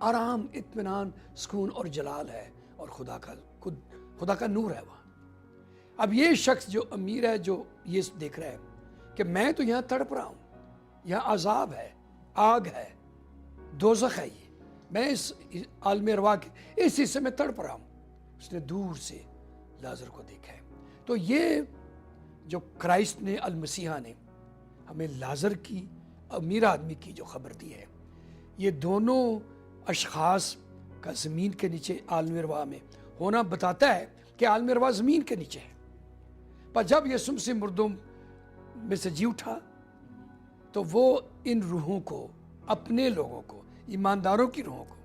آرام، اطمینان، سکون اور جلال ہے، اور خدا کا نور ہے وہاں۔ اب یہ شخص جو امیر ہے، جو یہ دیکھ رہا ہے کہ میں تو یہاں تڑپ رہا ہوں، یہاں عذاب ہے، آگ ہے، دوزخ ہے، یہ میں اس عالم ارواح کے اس حصے میں تڑپ رہا ہوں۔ اس نے دور سے لازر کو دیکھا ہے۔ تو یہ جو کرائسٹ نے، المسیح نے ہمیں لازر کی، امیر آدمی کی جو خبر دی ہے، یہ دونوں اشخاص کا زمین کے نیچے عالم ارواح میں ہونا بتاتا ہے کہ عالم ارواح زمین کے نیچے ہے۔ پر جب یسوع مسیح مردوں میں سے جی اٹھا تو وہ ان روحوں کو، اپنے لوگوں کو، ایمانداروں کی روحوں کو،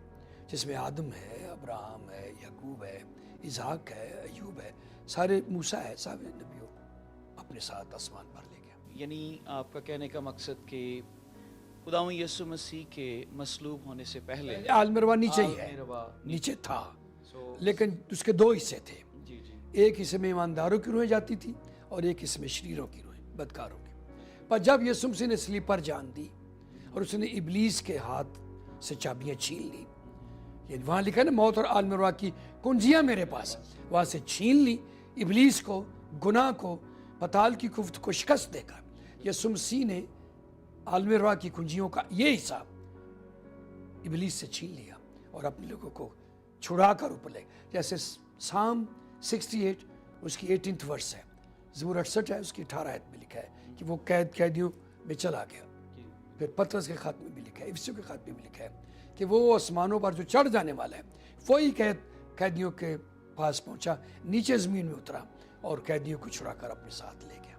جس میں آدم ہے، ابراہم ہے، یعقوب ہے، اسحاق ہے، ایوب ہے، سارے موسیٰ ہے، سارے نبیوں کو اپنے ساتھ آسمان پر لے گیا۔ یعنی آپ کا کہنے کا مقصد کہ خداوند یسوع مسیح کے مصلوب ہونے سے پہلے عالم ارواح نیچے ہی ہے، عالم ارواح نیچے تھا، سو لیکن اس کے دو حصے تھے۔ جی جی ایک حصے میں ایمانداروں کی روحیں جاتی تھی اور ایک حصے میں شریروں کی روحیں، بدکاروں کی۔ پر جب یسوع مسیح نے صلیب پر جان دی اور اس نے ابلیس کے ہاتھ سے چابیاں چھین لی، یعنی وہاں لکھا ہے نا، موت اور عالم ارواح کی کنجیاں میرے پاس، وہاں سے چھین لی، ابلیس کو، گناہ کو، پتال کی قوت کو شکست دے کر یسوع مسیح نے عالم ارواح کی کنجیوں کا یہ حصہ ابلیس سے چھین لیا اور اپنے لوگوں کو چھڑا کر اوپر لے گیا۔ جیسے سام 68 اس کی 18 ورس ہے، زبور 68 ہے اس کی 18 آیت میں لکھا ہے کہ وہ قیدیوں میں چلا گیا۔ پھر پطرس کے خط میں بھی لکھا ہے، افسیوں کے خط میں بھی لکھا ہے کہ وہ آسمانوں پر جو چڑھ جانے والا ہے وہی قیدیوں کے پاس پہنچا، نیچے زمین میں اترا اور قیدیوں کو چھڑا کر اپنے ساتھ لے گیا۔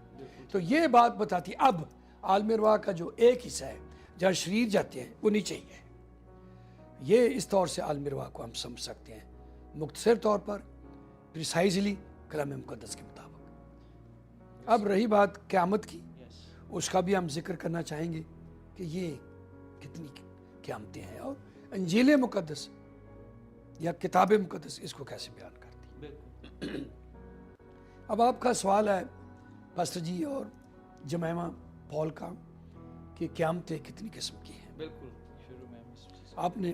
تو یہ بات بتاتی اب عالم ارواح کا جو ایک حصہ ہے جہاں شریر جاتے ہیں وہ نیچے ہی ہے۔ یہ اس طور سے عالم ارواح کو ہم سمجھ سکتے ہیں، مختصر طور پر، پریسائزلی کلام مقدس کے مطابق۔ اب رہی بات قیامت کی، اس کا بھی ہم ذکر کرنا چاہیں گے کہ یہ کتنی قیامتیں ہیں اور انجیل مقدس یا کتاب مقدس اس کو کیسے بیان کرتی ہے۔ اب آپ کا سوال ہے پاسٹر جی اور جمائمہ پال کا کہ قیامتیں کتنی قسم کی ہیں۔ بالکل، شروع میں آپ نے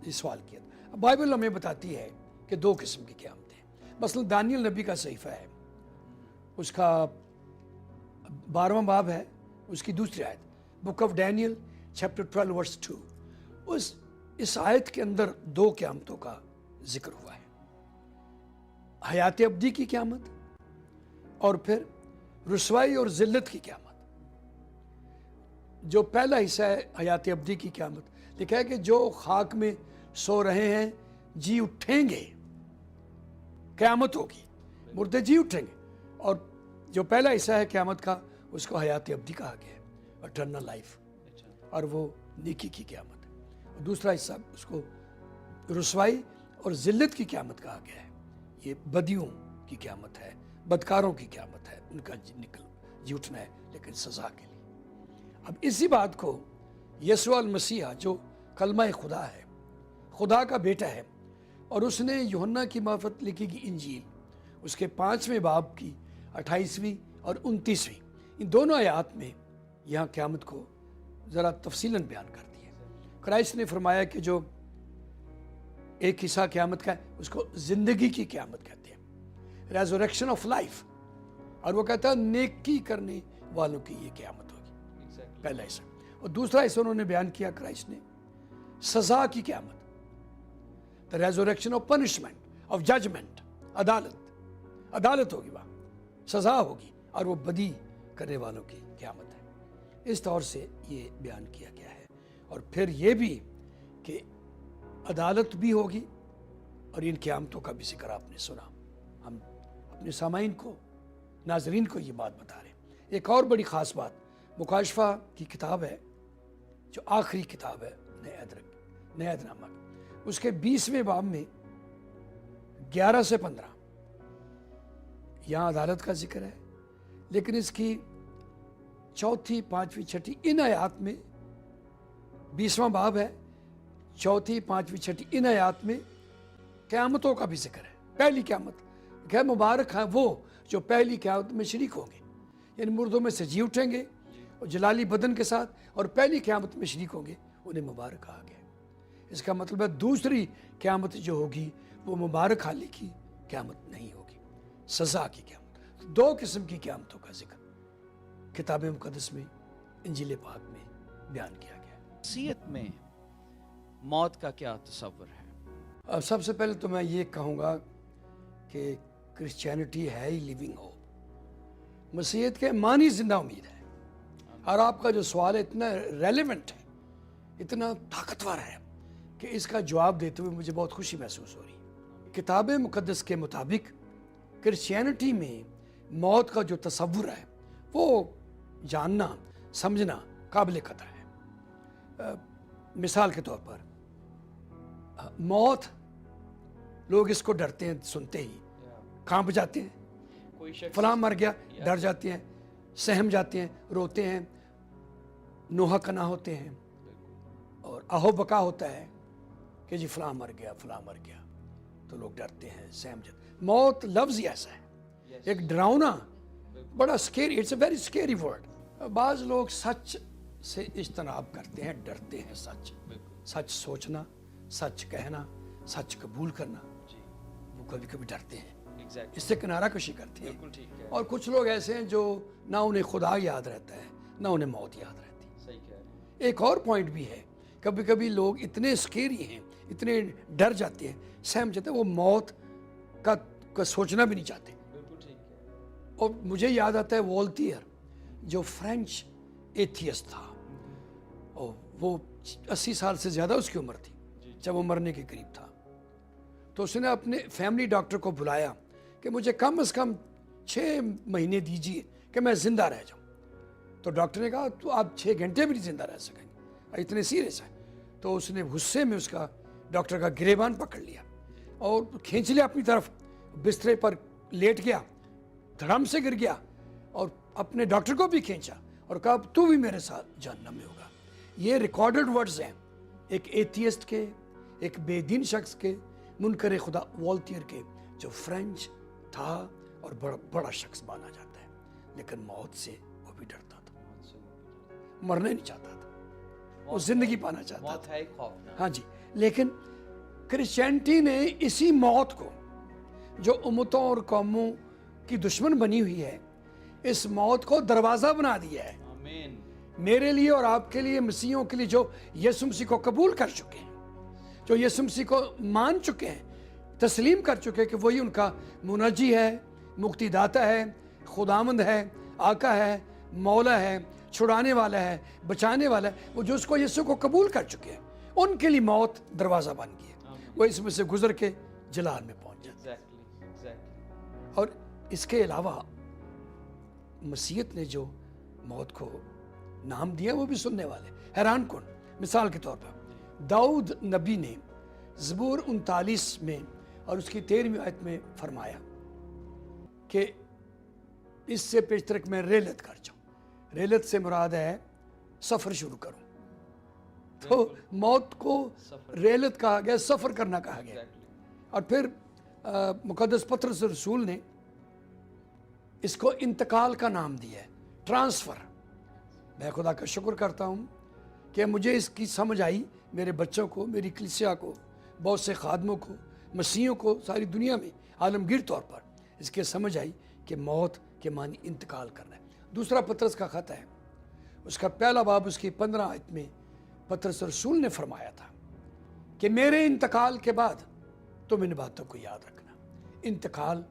یہ سوال کیا تھا۔ بائبل ہمیں بتاتی ہے کہ دو قسم کی قیامتیں ہیں۔ مثلا دانیل نبی کا صحیفہ ہے، اس کا 12واں باب ہے، اس کی دوسری آیت، بک آف ڈینیل چیپٹر 12 ورس 2، اس آیت کے اندر دو قیامتوں کا ذکر ہوا ہے، حیات ابدی کی قیامت اور پھر رسوائی اور ذلت کی قیامت۔ جو پہلا حصہ ہے حیات ابدی کی قیامت، لکھا ہے کہ جو خاک میں سو رہے ہیں جی اٹھیں گے، قیامت ہوگی، مردے جی اٹھیں گے۔ اور جو پہلا حصہ ہے قیامت کا اس کو حیات ابدی کہا گیا ہے، اٹرنل لائف، اور وہ نیکی کی قیامت ہے۔ اور دوسرا حصہ اس کو رسوائی اور ذلت کی قیامت کہا گیا ہے، یہ بدیوں کی قیامت ہے، بدکاروں کی قیامت ہے، ان کا جی اٹھنا ہے لیکن سزا کے لیے۔ اب اسی بات کو یسوع المسیح جو کلمہ خدا ہے، خدا کا بیٹا ہے، اور اس نے یوحنا کی معرفت لکھی کی انجیل، اس کے 5ویں باب کی 28ویں اور 29ویں، ان دونوں آیات میں یہاں قیامت کو ذرا تفصیلاً بیان کر دی ہے۔ کرائسٹ نے فرمایا کہ جو ایک حصہ قیامت کا ہے اس کو زندگی کی قیامت کہتے ہیں، ریزوریکشن آف لائف، اور وہ کہتا ہے نیکی کرنے والوں کی یہ قیامت ہوگی، پہلا حصہ۔ اور دوسرا حصہ انہوں نے بیان کیا کرائسٹ نے، سزا کی قیامت، the resurrection of punishment, of judgment، عدالت ہوگی، وہاں سزا ہوگی، اور وہ بدی کرنے والوں کی قیامت ہے۔ اس طور سے یہ بیان کیا گیا ہے۔ اور پھر یہ بھی کہ عدالت بھی ہوگی، اور ان قیامتوں کا بھی ذکر آپ نے سنا۔ ہم اپنے سامعین کو، ناظرین کو یہ بات بتا رہے ہیں۔ ایک اور بڑی خاص بات، مکاشفہ کی کتاب ہے جو آخری کتاب ہے نیا عہد نامہ، اس کے 20ویں باب میں 11 سے 15 یہاں عدالت کا ذکر ہے، لیکن اس کی 4، 5، 6 ان آیات میں، 20واں باب ہے، 4، 5، 6 ان آیات میں قیامتوں کا بھی ذکر ہے۔ پہلی قیامت کہ مبارک ہیں وہ جو پہلی قیامت میں شریک ہوں گے، یعنی مردوں میں سے جی اٹھیں گے اور جلالی بدن کے ساتھ، اور پہلی قیامت میں شریک ہوں گے، انہیں مبارک کہا گیا۔ اس کا مطلب ہے دوسری قیامت جو ہوگی وہ مبارک حالی کی قیامت نہیں ہوگی، سزا کی قیامت۔ دو قسم کی قیامتوں کا ذکر کتاب مقدس میں، انجیل پاک میں بیان کیا گیا ہے۔ مسیحیت میں موت کا کیا تصور ہے؟ اب سب سے پہلے تو میں یہ کہوں گا کہ کرسچینٹی ہے ہی لیونگ ہوپ، مسیحیت کے معنی زندہ امید ہے۔ اور آپ کا جو سوال ہے اتنا ریلیونٹ ہے، اتنا طاقتور ہے کہ اس کا جواب دیتے ہوئے مجھے بہت خوشی محسوس ہو رہی ہے۔ کتاب مقدس کے مطابق کرسچینٹی میں موت کا جو تصور ہے وہ جاننا سمجھنا قابل قدر ہے۔ مثال کے طور پر موت، لوگ اس کو ڈرتے ہیں، سنتے ہی کانپ جاتے ہیں، کوئی شخص فلاں مر گیا، ڈر جاتے ہیں، سہم جاتے ہیں، روتے ہیں، نوحہ کنا ہوتے ہیں، اور اہو بکا ہوتا ہے کہ جی فلاں مر گیا، فلاں مر گیا، تو لوگ ڈرتے ہیں، سہم جاتے ہیں۔ موت لفظ ہی ایسا ہے، ایک ڈراؤنا، بڑا scary, it's a very scary word. بعض لوگ سچ سے اجتناب کرتے ہیں، ڈرتے ہیں سچ سوچنا، سچ کہنا، سچ قبول کرنا، وہ کبھی کبھی ڈرتے ہیں، اس سے کنارہ کشی کرتے ہیں۔ اور کچھ لوگ ایسے ہیں جو نہ انہیں خدا یاد رہتا ہے نہ انہیں موت یاد رہتی۔ ایک اور پوائنٹ بھی ہے، کبھی کبھی لوگ اتنے سکیری ہیں، اتنے ڈر جاتے ہیں، سہم جاتے ہیں، وہ موت کا سوچنا بھی نہیں چاہتے۔ اور مجھے یاد آتا ہے وولٹیئر جو فرینچ ایتھیسٹ تھا، اور وہ 80 سال سے زیادہ اس کی عمر تھی جب وہ مرنے کے قریب تھا، تو اس نے اپنے فیملی ڈاکٹر کو بلایا کہ مجھے کم از کم 6 مہینے دیجیے کہ میں زندہ رہ جاؤں۔ تو ڈاکٹر نے کہا تو آپ 6 گھنٹے بھی نہیں زندہ رہ سکیں گے، اتنے سیریس ہے۔ تو اس نے غصے میں اس کا ڈاکٹر کا گریبان پکڑ لیا اور کھینچ لیا اپنی طرف، بسترے پر لیٹ گیا، دھڑام سے گر گیا، اور اپنے ڈاکٹر کو بھی کھینچا اور کہا تو بھی میرے ساتھ جہنم میں ہوگا۔ یہ ریکارڈڈ ورڈز ہیں ایک ایتھیسٹ کے، ایک بے دین شخص کے، منکر خدا وولٹیئر کے، جو فرینچ تھا اور بڑا شخص مانا جاتا ہے، لیکن موت سے وہ بھی ڈرتا تھا، مرنے نہیں چاہتا تھا، وہ زندگی پانا چاہتا تھا۔ ہاں جی، لیکن کرسچینٹی نے اسی موت کو جو امتوں اور قوموں کی دشمن بنی ہوئی ہے، اس موت کو دروازہ بنا دیا ہے میرے لیے اور آپ کے لیے، مسیحیوں کے لیے جو یسوع مسیح کو قبول کر چکے ہیں، جو یسوع مسیح کو مان چکے ہیں، تسلیم کر چکے ہیں کہ وہی ان کا منجی ہے، مکتی داتا ہے، خداوند ہے، آقا ہے، مولا ہے، چھڑانے والا ہے، بچانے والا ہے، وہ جو اس کو یسوع کو قبول کر چکے ہیں، ان کے لیے موت دروازہ بن گئی ہے، وہ اس میں سے گزر کے جلال میں پہنچ جاتے ہیں۔ اور اس کے علاوہ مسیحیت نے جو موت کو نام دیا وہ بھی سننے والے حیران کن۔ مثال کے طور پر داؤد نبی نے زبور 39 میں اور اس کی 13ویں آیت میں فرمایا کہ اس سے پیشتر میں ریلت کر جاؤں۔ ریلت سے مراد ہے سفر شروع کروں، تو موت کو ریلت کہا گیا، سفر کرنا کہا گیا۔ اور پھر مقدس پطرس رسول نے اس کو انتقال کا نام دیا ہے، ٹرانسفر۔ میں خدا کا شکر کرتا ہوں کہ مجھے اس کی سمجھ آئی، میرے بچوں کو، میری کلیسیا کو، بہت سے خادموں کو، مسیحیوں کو، ساری دنیا میں عالمگیر طور پر اس کے سمجھ آئی کہ موت کے معنی انتقال کرنا ہے۔ دوسرا پطرس کا خط ہے، اس کا پہلا باب، اس کی 15 آیت میں پطرس رسول نے فرمایا تھا کہ میرے انتقال کے بعد تم ان باتوں کو یاد رکھنا۔ انتقال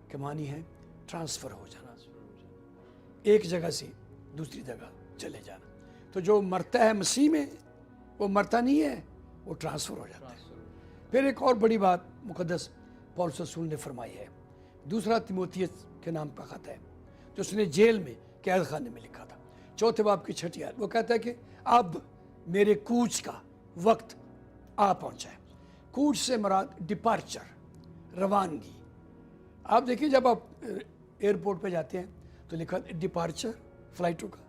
کے معنی ہے ٹرانسفر ہو جانا، ایک جگہ سے دوسری جگہ چلے جانا۔ تو جو مرتا ہے مسیح میں وہ مرتا نہیں ہے، وہ ٹرانسفر ہو جاتا ہے۔ پھر ایک اور بڑی بات مقدس پولس رسول نے فرمائی ہے، دوسرا تیموتھیوس کے نام کا خط ہے جو اس نے جیل میں قید خانے میں لکھا تھا، 4 باب کی 6 آیت، وہ کہتا ہے کہ اب میرے کوچ کا وقت آ پہنچا ہے۔ کوچ سے مراد ڈپارچر، روانگی۔ آپ دیکھیں جب آپ ایئرپورٹ پہ جاتے ہیں تو لکھا ڈپارچر فلائٹوں کا،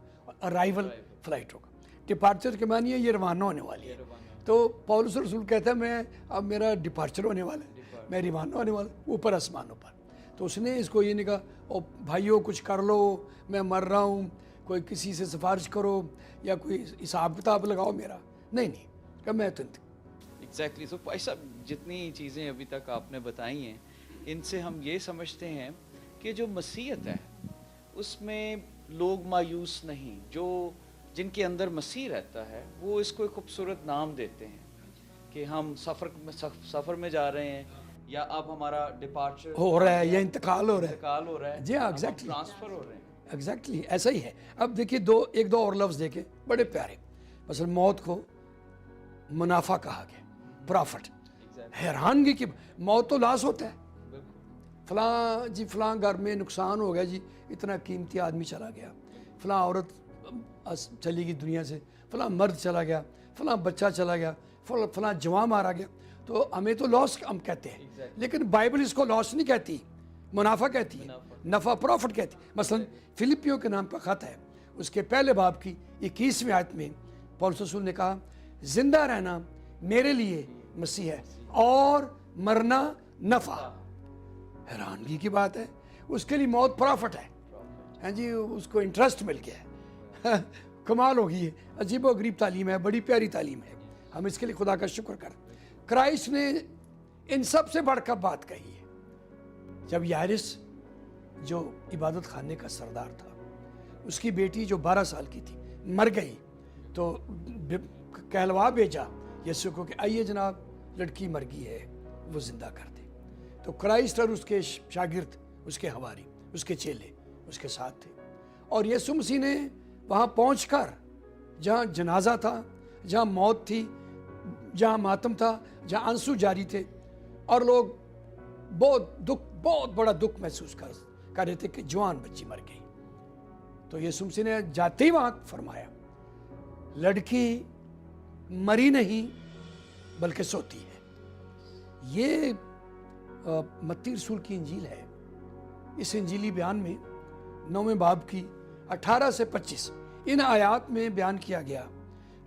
ارائیول فلائٹوں کا۔ ڈپارچر کے معنی ہے یہ روانہ ہونے والی ہے۔ تو پولس رسول کہتا ہے میں اب میرا ڈپارچر ہونے والا ہے، میں روانہ ہونے والا ہوں اوپر آسمانوں پر۔ تو اس نے اس کو یہ نہیں کہا او بھائیوں کچھ کر لو، میں مر رہا ہوں، کوئی کسی سے سفارش کرو یا کوئی حساب کتاب لگاؤ میرا، نہیں کہ میں تو ایگزیکٹلی. تو بھائی صاحب جتنی چیزیں ابھی تک آپ نے بتائی ہیں ان سے ہم یہ سمجھتے ہیں کہ جو مسیحیت ہے اس میں لوگ مایوس نہیں. جو جن کے اندر مسیح رہتا ہے وہ اس کو ایک خوبصورت نام دیتے ہیں کہ ہم سفر میں جا رہے ہیں, یا اب ہمارا ڈپارچر ہو رہا ہے یا انتقال ہو رہا ہے. جی ہاں, ایگزیکٹلی ٹرانسفر ہو رہے ہیں. ایگزیکٹلی ایسا ہی ہے. اب دیکھیے ایک دو اور لفظ دیکھیں بڑے پیارے. مثلا موت کو منافع کہا گیا, پرافٹ. حیرانگی کی موت تو لاس ہوتا ہے. فلاں گھر میں نقصان ہو گیا جی, اتنا قیمتی آدمی چلا گیا, فلاں عورت چلی گئی دنیا سے, فلاں مرد چلا گیا, فلاں بچہ چلا گیا, فلاں جوان مارا گیا. تو ہمیں تو لاس ہم کہتے ہیں, لیکن بائبل اس کو لاس نہیں کہتی, منافع کہتی ہے, نفع, پروفٹ کہتی ہے. مثلا فلپیوں کے نام کا خط ہے, اس کے پہلے باب کی 21ویں آیت میں پولس رسول نے کہا زندہ رہنا میرے لیے مسیح ہے اور مرنا نفع. حیرانگی کی بات ہے, اس کے لیے موت پرافٹ ہے. ہاں جی, اس کو انٹرسٹ مل گیا ہے. کمال ہو گئی ہے, عجیب و غریب تعلیم ہے, بڑی پیاری تعلیم ہے. ہم اس کے لیے خدا کا شکر کریں. کرائسٹ نے ان سب سے بڑھ کر بات کہی ہے. جب یائرس جو عبادت خانے کا سردار تھا, اس کی بیٹی جو 12 سال کی تھی مر گئی, تو کہلوا بھیجا یسوع کو کہ آئیے جناب, لڑکی مر گئی ہے, وہ زندہ کر دے. تو کرائسٹ اور اس کے شاگرد, اس کے حواری, اس کے چیلے اس کے ساتھ تھے. اور یسوع مسیح نے وہاں پہنچ کر جہاں جنازہ تھا, جہاں موت تھی, جہاں ماتم تھا, جہاں آنسو جاری تھے, اور لوگ بہت بڑا دکھ محسوس کر رہے تھے کہ جوان بچی مر گئی. تو یسوع مسیح نے جاتے ہی وہاں فرمایا لڑکی مری نہیں بلکہ سوتی ہے. یہ متی رسول کی انجیل ہے. اس انجیلی بیان میں 9ویں باب کی 18 سے 25 ان آیات میں بیان کیا گیا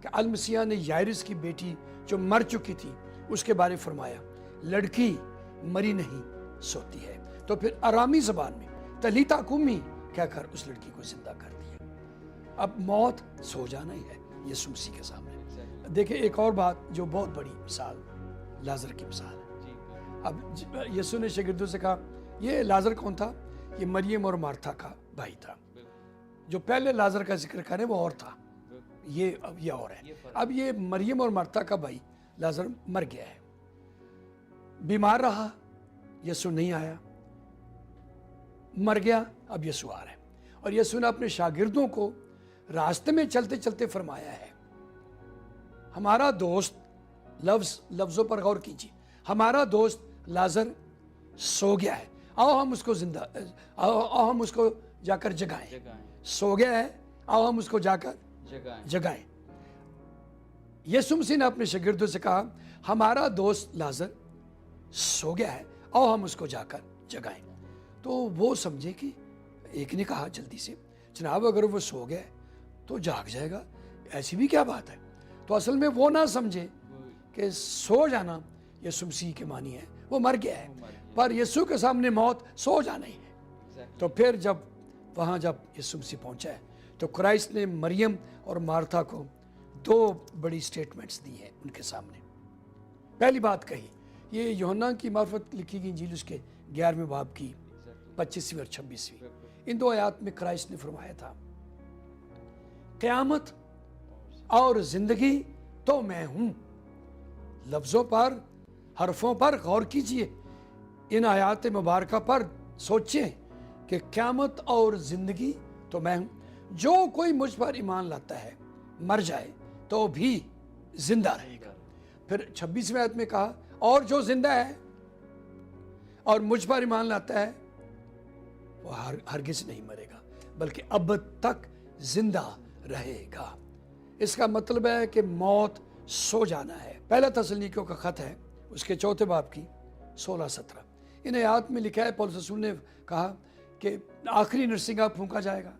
کہ المسیح نے یائرس کی بیٹی جو مر چکی تھی اس کے بارے فرمایا لڑکی مری نہیں سوتی ہے. تو پھر آرامی زبان میں تلیتا کمی کہہ کر اس لڑکی کو زندہ کر دیا. اب موت سو جانا ہی ہے یسوع مسیح کے سامنے. دیکھیں ایک اور بات جو بہت بڑی مثال, لازر کی مثال ہے. اب یسوع نے شاگردوں سے کہا یہ لازر کون تھا؟ یہ مریم اور مارتھا کا بھائی تھا. جو پہلے لازر کا ذکر کریں وہ اور تھا, یہ اور ہے. اب یہ مریم اور مارتھا کا بھائی لازر مر گیا ہے, بیمار رہا, یسوع نہیں آیا, مر گیا, اب یسوع آ رہا ہے. اور یسوع نے اپنے شاگردوں کو راستے میں چلتے چلتے فرمایا ہے ہمارا دوست, لفظوں پر غور کیجیے, ہمارا دوست لازر سو گیا ہے, آؤ ہم اس کو جا کر جگائیں. سو گیا ہے, آؤ ہم اس کو جا کر جگائیں. یسوع مسیح نے اپنے شاگردوں سے کہا ہمارا دوست لازر سو گیا ہے, آؤ ہم اس کو جا کر جگائیں. تو وہ سمجھے کہ ایک نے کہا جلدی سے جناب اگر وہ سو گیا ہے تو جاگ جائے گا, ایسی بھی کیا بات ہے. تو اصل میں وہ نہ سمجھے کہ سو جانا یسوع مسیح کے معنی ہے, وہ مر گیا ہے. پر یسوع کے سامنے موت سو جانا ہی ہے. تو پھر جب یسوع مسیح پہنچا ہے تو کرائسٹ نے مریم اور مارتھا کو 2 بڑی سٹیٹمنٹس دی ہیں ان کے سامنے. پہلی بات کہی, یہ یوحنا کی معرفت لکھی گئی انجیل اس کے 11ویں باب کی 25ویں اور 26ویں. ان 2 آیات میں کرائسٹ نے فرمایا تھا قیامت اور زندگی تو میں ہوں. لفظوں پر, حرفوں پر غور کیجئے, ان آیات مبارکہ پر سوچیں کہ قیامت اور زندگی تو میں ہوں. جو کوئی مجھ پر ایمان لاتا ہے مر جائے تو بھی زندہ رہے گا. پھر 26ویں آیت میں کہا اور جو زندہ ہے اور مجھ پر ایمان لاتا ہے وہ ہرگز نہیں مرے گا بلکہ اب تک زندہ رہے گا. اس کا مطلب ہے کہ موت سو جانا ہے. پہلا تسلنیکیوں کا خط ہے, اس کے 4 باب کی 16-17. ان آیات میں لکھا ہے پولس رسول نے کہا کہ آخری نرسنگا پھونکا جائے گا,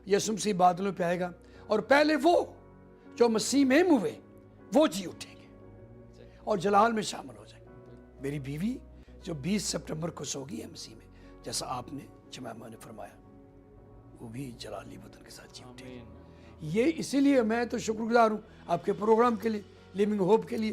یسوع مسیح بادلوں پہ آئے گا, اور پہلے وہ جو مسیح میں ہوئے وہ جی اٹھیں گے اور جلال میں شامل ہو جائیں گے. میری بیوی جو 20 سپٹمبر کو سو گئی ہے مسیح میں, جیسا آپ نے جمامہ نے فرمایا, وہ بھی جلالی وطن کے ساتھ جی اٹھے. یہ اسی لیے میں تو شکر گزار ہوں آپ کے پروگرام کے لیے, لیونگ ہوپ کے لیے,